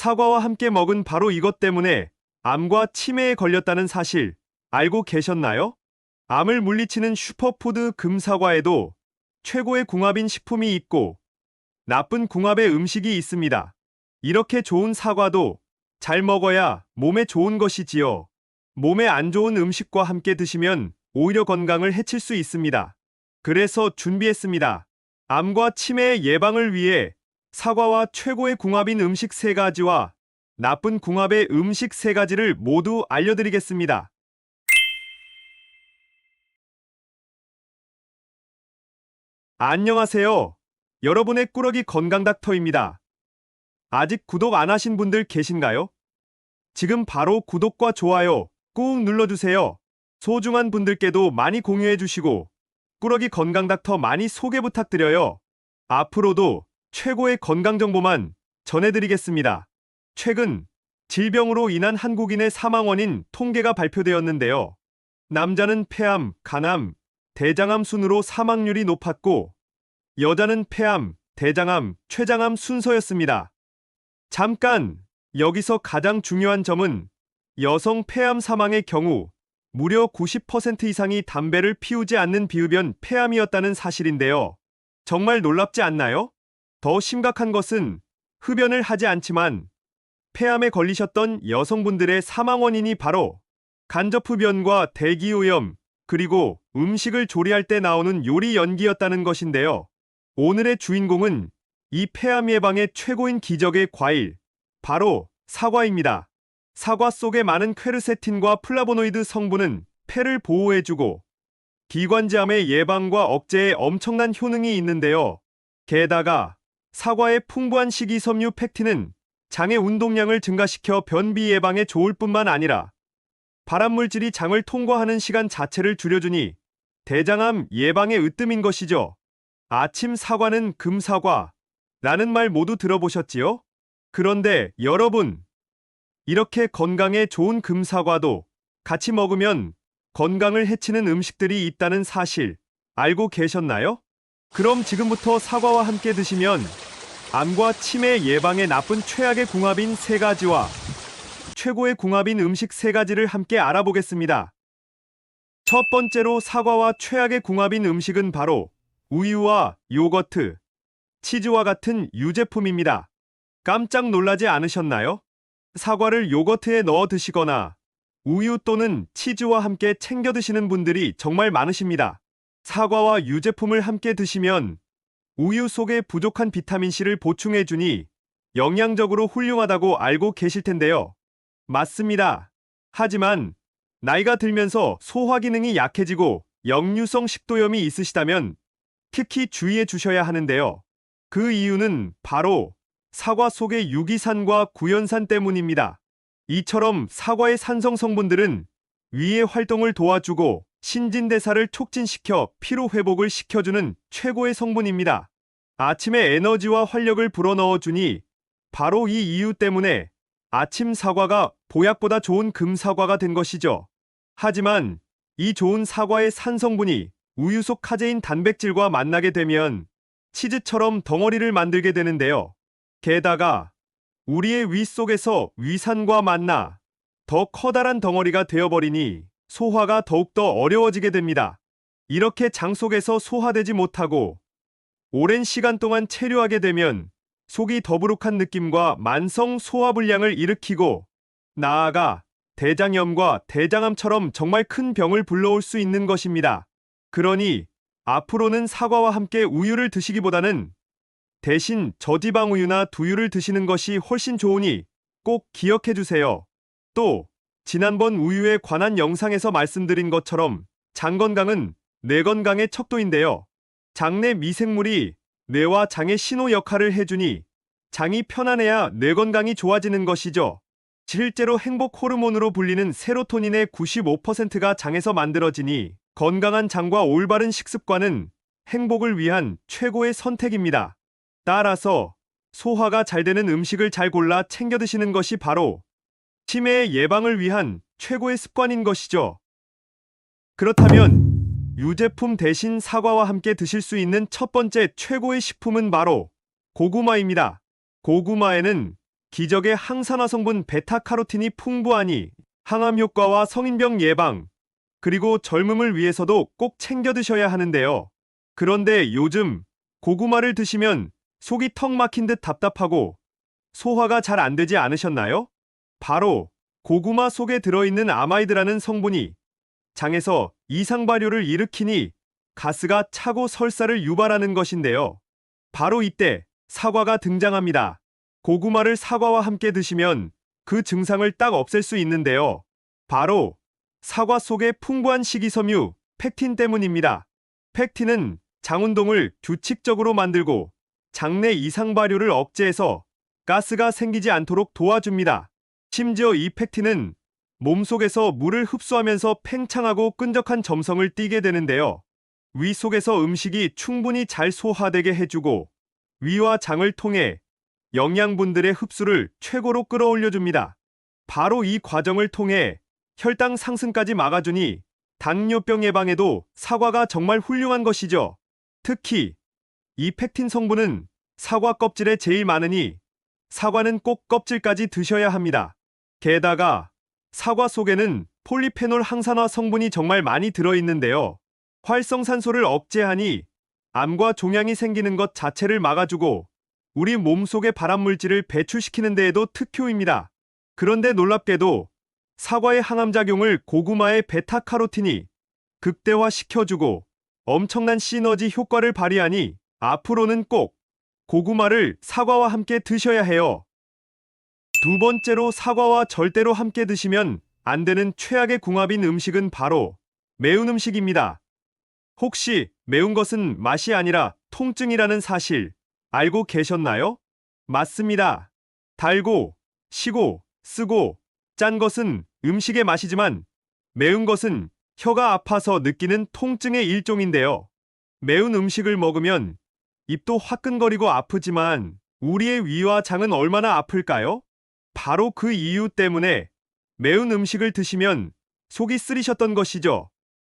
사과와 함께 먹은 바로 이것 때문에 암과 치매에 걸렸다는 사실 알고 계셨나요? 암을 물리치는 슈퍼푸드 금사과에도 최고의 궁합인 식품이 있고 나쁜 궁합의 음식이 있습니다. 이렇게 좋은 사과도 잘 먹어야 몸에 좋은 것이지요. 몸에 안 좋은 음식과 함께 드시면 오히려 건강을 해칠 수 있습니다. 그래서 준비했습니다. 암과 치매 예방을 위해 사과와 최고의 궁합인 음식 3가지와 나쁜 궁합의 음식 3가지를 모두 알려드리겠습니다. 안녕하세요. 여러분의 꾸러기 건강닥터입니다. 아직 구독 안 하신 분들 계신가요? 지금 바로 구독과 좋아요 꾹 눌러주세요. 소중한 분들께도 많이 공유해주시고 꾸러기 건강닥터 많이 소개 부탁드려요. 앞으로도 최고의 건강정보만 전해드리겠습니다. 최근 질병으로 인한 한국인의 사망 원인 통계가 발표되었는데요. 남자는 폐암, 간암, 대장암 순으로 사망률이 높았고 여자는 폐암, 대장암, 췌장암 순서였습니다. 잠깐! 여기서 가장 중요한 점은 여성 폐암 사망의 경우 무려 90% 이상이 담배를 피우지 않는 비흡연 폐암이었다는 사실인데요. 정말 놀랍지 않나요? 더 심각한 것은 흡연을 하지 않지만 폐암에 걸리셨던 여성분들의 사망 원인이 바로 간접흡연과 대기오염, 그리고 음식을 조리할 때 나오는 요리 연기였다는 것인데요. 오늘의 주인공은 이 폐암 예방의 최고인 기적의 과일, 바로 사과입니다. 사과 속에 많은 퀘르세틴과 플라보노이드 성분은 폐를 보호해주고 기관지암의 예방과 억제에 엄청난 효능이 있는데요. 게다가 사과의 풍부한 식이섬유 팩틴은 장의 운동량을 증가시켜 변비 예방에 좋을 뿐만 아니라 발암물질이 장을 통과하는 시간 자체를 줄여주니 대장암 예방에 으뜸인 것이죠. 아침 사과는 금사과 라는 말 모두 들어보셨지요? 그런데 여러분, 이렇게 건강에 좋은 금사과도 같이 먹으면 건강을 해치는 음식들이 있다는 사실 알고 계셨나요? 그럼 지금부터 사과와 함께 드시면 암과 치매 예방에 나쁜 최악의 궁합인 3가지와 최고의 궁합인 음식 3가지를 함께 알아보겠습니다. 첫 번째로 사과와 최악의 궁합인 음식은 바로 우유와 요거트, 치즈와 같은 유제품입니다. 깜짝 놀라지 않으셨나요? 사과를 요거트에 넣어 드시거나 우유 또는 치즈와 함께 챙겨 드시는 분들이 정말 많으십니다. 사과와 유제품을 함께 드시면 우유 속에 부족한 비타민C를 보충해주니 영양적으로 훌륭하다고 알고 계실 텐데요. 맞습니다. 하지만 나이가 들면서 소화 기능이 약해지고 역류성 식도염이 있으시다면 특히 주의해 주셔야 하는데요. 그 이유는 바로 사과 속의 유기산과 구연산 때문입니다. 이처럼 사과의 산성 성분들은 위의 활동을 도와주고 신진대사를 촉진시켜 피로 회복을 시켜주는 최고의 성분입니다. 아침에 에너지와 활력을 불어넣어주니 바로 이 이유 때문에 아침 사과가 보약보다 좋은 금사과가 된 것이죠. 하지만 이 좋은 사과의 산성분이 우유 속 카제인 단백질과 만나게 되면 치즈처럼 덩어리를 만들게 되는데요. 게다가 우리의 위 속에서 위산과 만나 더 커다란 덩어리가 되어버리니 소화가 더욱더 어려워지게 됩니다. 이렇게 장 속에서 소화되지 못하고 오랜 시간 동안 체류하게 되면 속이 더부룩한 느낌과 만성 소화불량을 일으키고 나아가 대장염과 대장암처럼 정말 큰 병을 불러올 수 있는 것입니다. 그러니 앞으로는 사과와 함께 우유를 드시기보다는 대신 저지방 우유나 두유를 드시는 것이 훨씬 좋으니 꼭 기억해 주세요. 또 지난번 우유에 관한 영상에서 말씀드린 것처럼 장 건강은 뇌 건강의 척도인데요. 장내 미생물이 뇌와 장의 신호 역할을 해주니 장이 편안해야 뇌 건강이 좋아지는 것이죠. 실제로 행복 호르몬으로 불리는 세로토닌의 95%가 장에서 만들어지니 건강한 장과 올바른 식습관은 행복을 위한 최고의 선택입니다. 따라서 소화가 잘 되는 음식을 잘 골라 챙겨 드시는 것이 바로 치매의 예방을 위한 최고의 습관인 것이죠. 그렇다면 유제품 대신 사과와 함께 드실 수 있는 첫 번째 최고의 식품은 바로 고구마입니다. 고구마에는 기적의 항산화 성분 베타카로틴이 풍부하니 항암 효과와 성인병 예방, 그리고 젊음을 위해서도 꼭 챙겨 드셔야 하는데요. 그런데 요즘 고구마를 드시면 속이 턱 막힌 듯 답답하고 소화가 잘 안 되지 않으셨나요? 바로 고구마 속에 들어있는 아마이드라는 성분이 장에서 이상 발효를 일으키니 가스가 차고 설사를 유발하는 것인데요. 바로 이때 사과가 등장합니다. 고구마를 사과와 함께 드시면 그 증상을 딱 없앨 수 있는데요. 바로 사과 속의 풍부한 식이섬유 펙틴 때문입니다. 펙틴은 장 운동을 규칙적으로 만들고 장내 이상 발효를 억제해서 가스가 생기지 않도록 도와줍니다. 심지어 이 펙틴은 몸속에서 물을 흡수하면서 팽창하고 끈적한 점성을 띠게 되는데요. 위 속에서 음식이 충분히 잘 소화되게 해주고 위와 장을 통해 영양분들의 흡수를 최고로 끌어올려줍니다. 바로 이 과정을 통해 혈당 상승까지 막아주니 당뇨병 예방에도 사과가 정말 훌륭한 것이죠. 특히 이 펙틴 성분은 사과 껍질에 제일 많으니 사과는 꼭 껍질까지 드셔야 합니다. 게다가 사과 속에는 폴리페놀 항산화 성분이 정말 많이 들어있는데요. 활성산소를 억제하니 암과 종양이 생기는 것 자체를 막아주고 우리 몸속의 발암물질을 배출시키는 데에도 특효입니다. 그런데 놀랍게도 사과의 항암작용을 고구마의 베타카로틴이 극대화시켜주고 엄청난 시너지 효과를 발휘하니 앞으로는 꼭 고구마를 사과와 함께 드셔야 해요. 두 번째로 사과와 절대로 함께 드시면 안 되는 최악의 궁합인 음식은 바로 매운 음식입니다. 혹시 매운 것은 맛이 아니라 통증이라는 사실 알고 계셨나요? 맞습니다. 달고, 시고, 쓰고, 짠 것은 음식의 맛이지만 매운 것은 혀가 아파서 느끼는 통증의 일종인데요. 매운 음식을 먹으면 입도 화끈거리고 아프지만 우리의 위와 장은 얼마나 아플까요? 바로 그 이유 때문에 매운 음식을 드시면 속이 쓰리셨던 것이죠.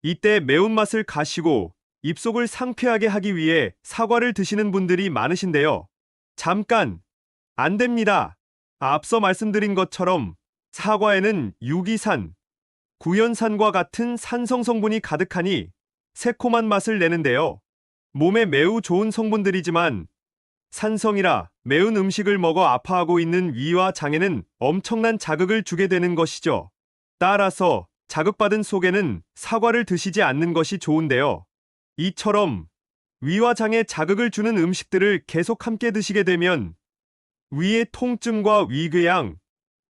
이때 매운맛을 가시고 입속을 상쾌하게 하기 위해 사과를 드시는 분들이 많으신데요. 잠깐! 안 됩니다. 앞서 말씀드린 것처럼 사과에는 유기산, 구연산과 같은 산성 성분이 가득하니 새콤한 맛을 내는데요. 몸에 매우 좋은 성분들이지만 산성이라 매운 음식을 먹어 아파하고 있는 위와 장에는 엄청난 자극을 주게 되는 것이죠. 따라서 자극받은 속에는 사과를 드시지 않는 것이 좋은데요. 이처럼 위와 장에 자극을 주는 음식들을 계속 함께 드시게 되면 위의 통증과 위궤양,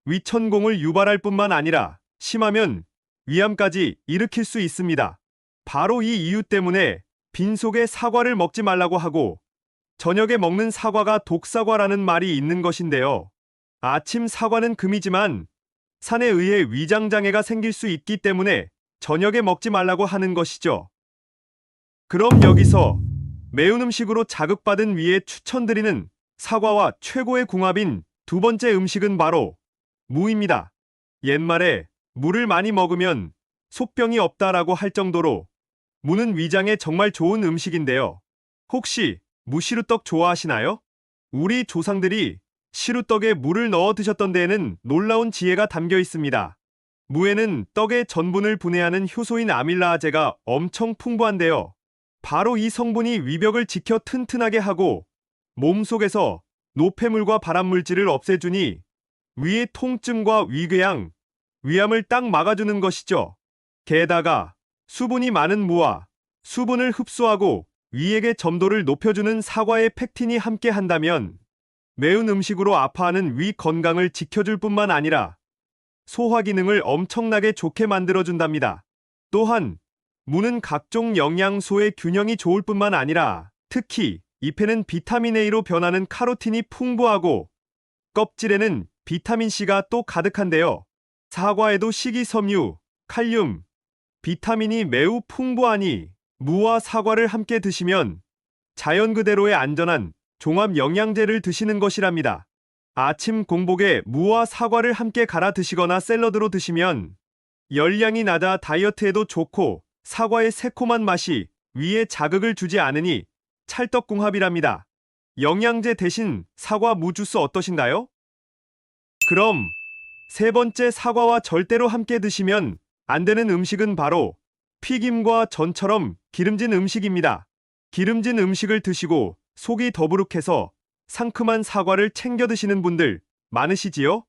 위천공을 유발할 뿐만 아니라 심하면 위암까지 일으킬 수 있습니다. 바로 이 이유 때문에 빈속에 사과를 먹지 말라고 하고 저녁에 먹는 사과가 독사과라는 말이 있는 것인데요. 아침 사과는 금이지만 산에 의해 위장장애가 생길 수 있기 때문에 저녁에 먹지 말라고 하는 것이죠. 그럼 여기서 매운 음식으로 자극받은 위에 추천드리는 사과와 최고의 궁합인 두 번째 음식은 바로 무입니다. 옛말에 무를 많이 먹으면 속병이 없다라고 할 정도로 무는 위장에 정말 좋은 음식인데요. 혹시 무시루떡 좋아하시나요? 우리 조상들이 시루떡에 무를 넣어 드셨던 데에는 놀라운 지혜가 담겨 있습니다. 무에는 떡의 전분을 분해하는 효소인 아밀라아제가 엄청 풍부한데요. 바로 이 성분이 위벽을 지켜 튼튼하게 하고 몸속에서 노폐물과 발암물질을 없애주니 위의 통증과 위궤양, 위암을 딱 막아주는 것이죠. 게다가 수분이 많은 무와 수분을 흡수하고 위액의 점도를 높여주는 사과의 펙틴이 함께 한다면 매운 음식으로 아파하는 위 건강을 지켜줄 뿐만 아니라 소화 기능을 엄청나게 좋게 만들어준답니다. 또한 무는 각종 영양소의 균형이 좋을 뿐만 아니라 특히 잎에는 비타민 A로 변하는 카로틴이 풍부하고 껍질에는 비타민C가 또 가득한데요. 사과에도 식이섬유, 칼륨, 비타민이 매우 풍부하니 무와 사과를 함께 드시면 자연 그대로의 안전한 종합 영양제를 드시는 것이랍니다. 아침 공복에 무와 사과를 함께 갈아 드시거나 샐러드로 드시면 열량이 낮아 다이어트에도 좋고 사과의 새콤한 맛이 위에 자극을 주지 않으니 찰떡궁합이랍니다. 영양제 대신 사과 무 주스 어떠신가요? 그럼 세 번째, 사과와 절대로 함께 드시면 안 되는 음식은 바로 튀김과 전처럼 기름진 음식입니다. 기름진 음식을 드시고 속이 더부룩해서 상큼한 사과를 챙겨 드시는 분들 많으시지요?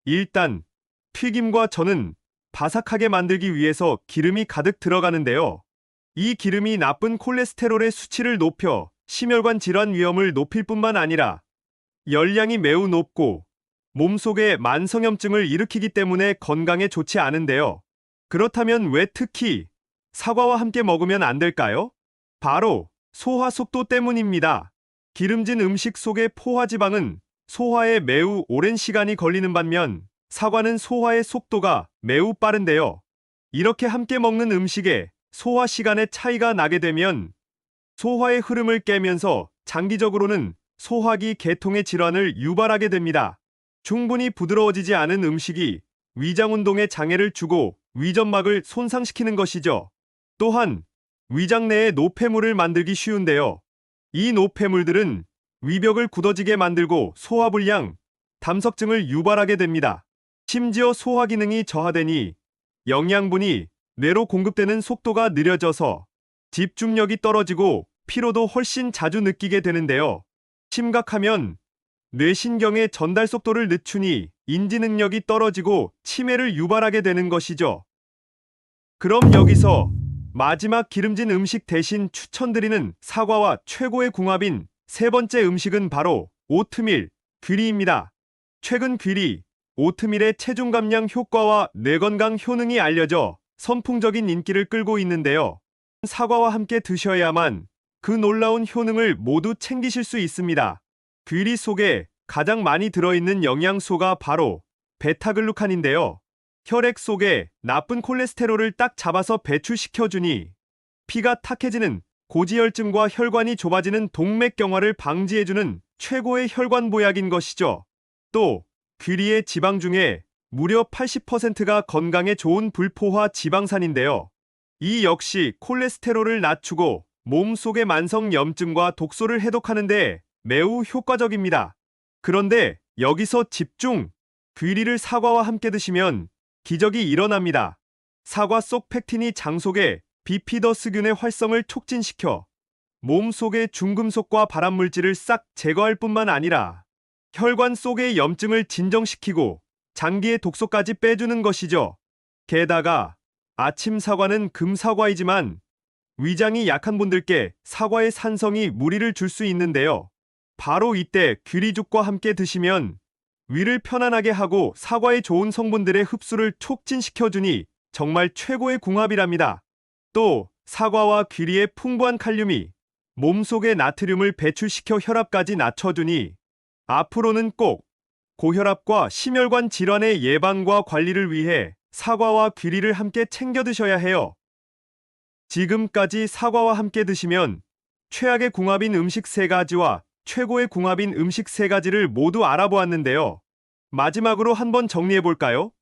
일단 튀김과 전은 바삭하게 만들기 위해서 기름이 가득 들어가는데요. 이 기름이 나쁜 콜레스테롤의 수치를 높여 심혈관 질환 위험을 높일 뿐만 아니라 열량이 매우 높고 몸속에 만성염증을 일으키기 때문에 건강에 좋지 않은데요. 그렇다면 왜 특히 사과와 함께 먹으면 안 될까요? 바로 소화 속도 때문입니다. 기름진 음식 속의 포화지방은 소화에 매우 오랜 시간이 걸리는 반면 사과는 소화의 속도가 매우 빠른데요. 이렇게 함께 먹는 음식에 소화 시간의 차이가 나게 되면 소화의 흐름을 깨면서 장기적으로는 소화기 계통의 질환을 유발하게 됩니다. 충분히 부드러워지지 않은 음식이 위장 운동에 장애를 주고 위점막을 손상시키는 것이죠. 또한 위장 내에 노폐물을 만들기 쉬운데요. 이 노폐물들은 위벽을 굳어지게 만들고 소화불량, 담석증을 유발하게 됩니다. 심지어 소화 기능이 저하되니 영양분이 뇌로 공급되는 속도가 느려져서 집중력이 떨어지고 피로도 훨씬 자주 느끼게 되는데요. 심각하면 뇌신경의 전달 속도를 늦추니 인지 능력이 떨어지고 치매를 유발하게 되는 것이죠. 그럼 여기서 마지막 기름진 음식 대신 추천드리는 사과와 최고의 궁합인 세 번째 음식은 바로 오트밀, 귀리입니다. 최근 귀리, 오트밀의 체중 감량 효과와 뇌건강 효능이 알려져 선풍적인 인기를 끌고 있는데요. 사과와 함께 드셔야만 그 놀라운 효능을 모두 챙기실 수 있습니다. 귀리 속에 가장 많이 들어있는 영양소가 바로 베타글루칸인데요. 혈액 속에 나쁜 콜레스테롤을 딱 잡아서 배출시켜주니 피가 탁해지는 고지혈증과 혈관이 좁아지는 동맥경화를 방지해주는 최고의 혈관 보약인 것이죠. 또 귀리의 지방 중에 무려 80%가 건강에 좋은 불포화 지방산인데요. 이 역시 콜레스테롤을 낮추고 몸속의 만성염증과 독소를 해독하는 데 매우 효과적입니다. 그런데 여기서 집중! 귀리를 사과와 함께 드시면 기적이 일어납니다. 사과 속 팩틴이 장 속의 비피더스균의 활성을 촉진시켜 몸속의 중금속과 발암물질을 싹 제거할 뿐만 아니라 혈관 속의 염증을 진정시키고 장기의 독소까지 빼주는 것이죠. 게다가 아침 사과는 금사과이지만 위장이 약한 분들께 사과의 산성이 무리를 줄 수 있는데요. 바로 이때 귀리죽과 함께 드시면 위를 편안하게 하고 사과의 좋은 성분들의 흡수를 촉진시켜주니 정말 최고의 궁합이랍니다. 또 사과와 귀리의 풍부한 칼륨이 몸속의 나트륨을 배출시켜 혈압까지 낮춰주니 앞으로는 꼭 고혈압과 심혈관 질환의 예방과 관리를 위해 사과와 귀리를 함께 챙겨 드셔야 해요. 지금까지 사과와 함께 드시면 최악의 궁합인 음식 3가지와 최고의 궁합인 음식 3가지를 모두 알아보았는데요. 마지막으로 한번 정리해볼까요?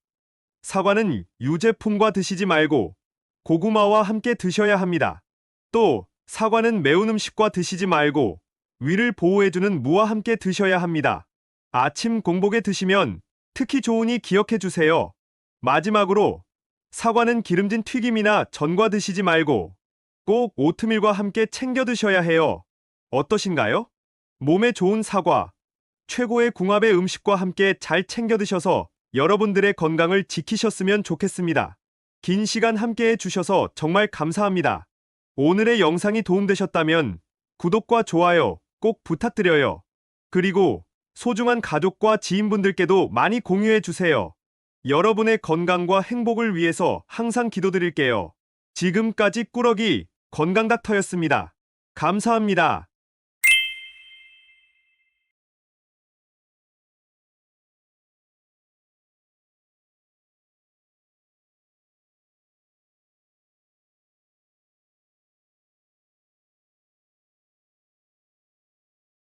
사과는 유제품과 드시지 말고 고구마와 함께 드셔야 합니다. 또 사과는 매운 음식과 드시지 말고 위를 보호해주는 무와 함께 드셔야 합니다. 아침 공복에 드시면 특히 좋으니 기억해주세요. 마지막으로 사과는 기름진 튀김이나 전과 드시지 말고 꼭 오트밀과 함께 챙겨 드셔야 해요. 어떠신가요? 몸에 좋은 사과, 최고의 궁합의 음식과 함께 잘 챙겨 드셔서 여러분들의 건강을 지키셨으면 좋겠습니다. 긴 시간 함께 해주셔서 정말 감사합니다. 오늘의 영상이 도움되셨다면 구독과 좋아요 꼭 부탁드려요. 그리고 소중한 가족과 지인분들께도 많이 공유해주세요. 여러분의 건강과 행복을 위해서 항상 기도드릴게요. 지금까지 꾸러기 건강닥터였습니다. 감사합니다.